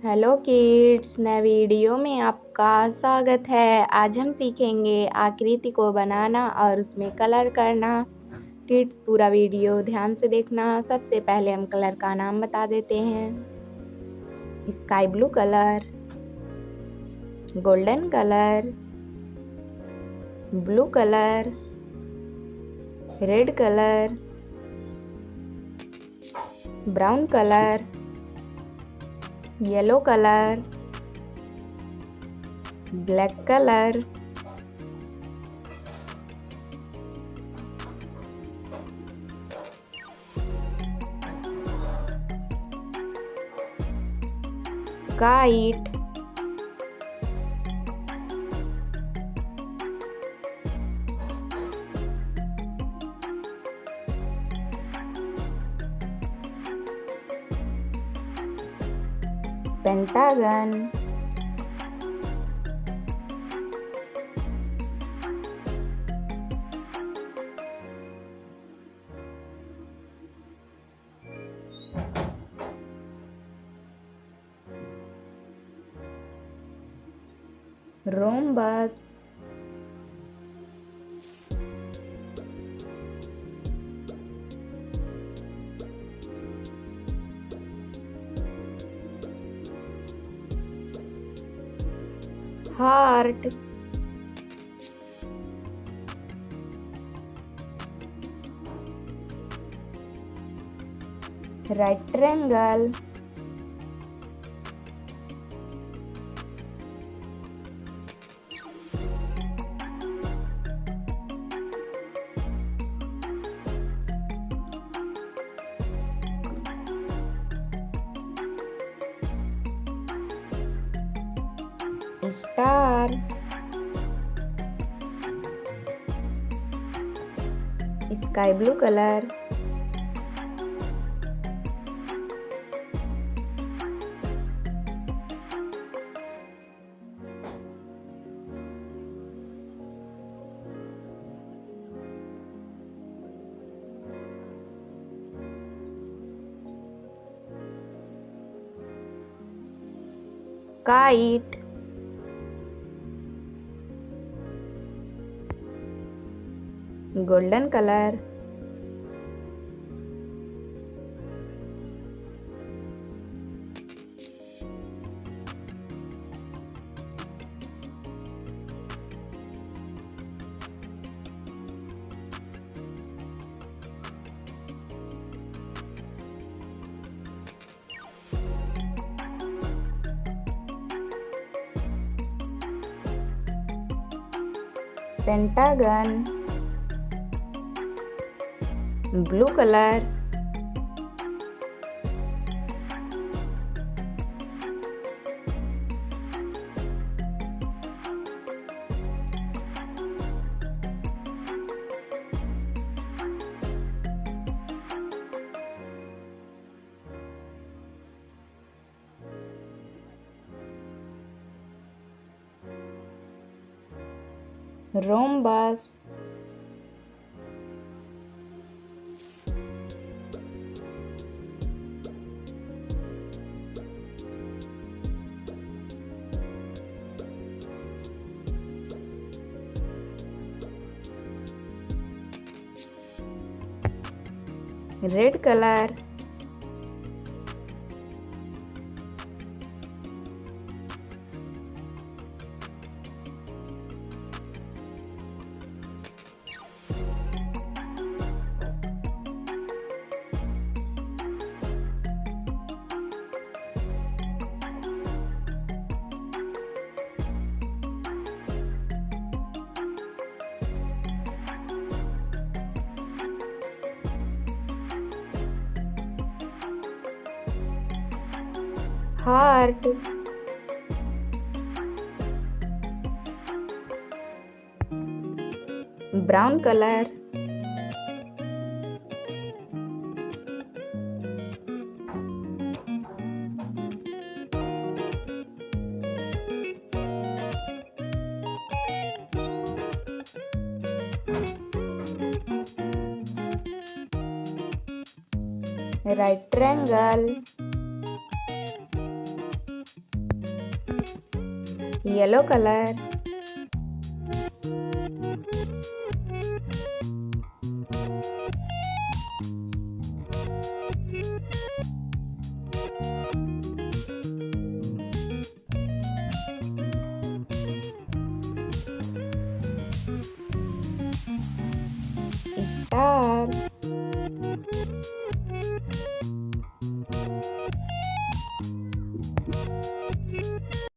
Hello kids, नए video में आपका स्वागत है। आज हम सीखेंगे आकृति को बनाना और उसमें कलर करना। किड्स पूरा वीडियो ध्यान से देखना। सबसे पहले हम कलर का नाम बता देते हैं। Sky blue colour, golden colour, blue colour, red colour, brown colour, yellow colour, black colour, kite, pentagon, rhombus, heart, right triangle, star, sky blue colour, kite, golden colour, pentagon, blue colour, rhombus, red colour, heart, brown colour, right triangle, yellow color, star,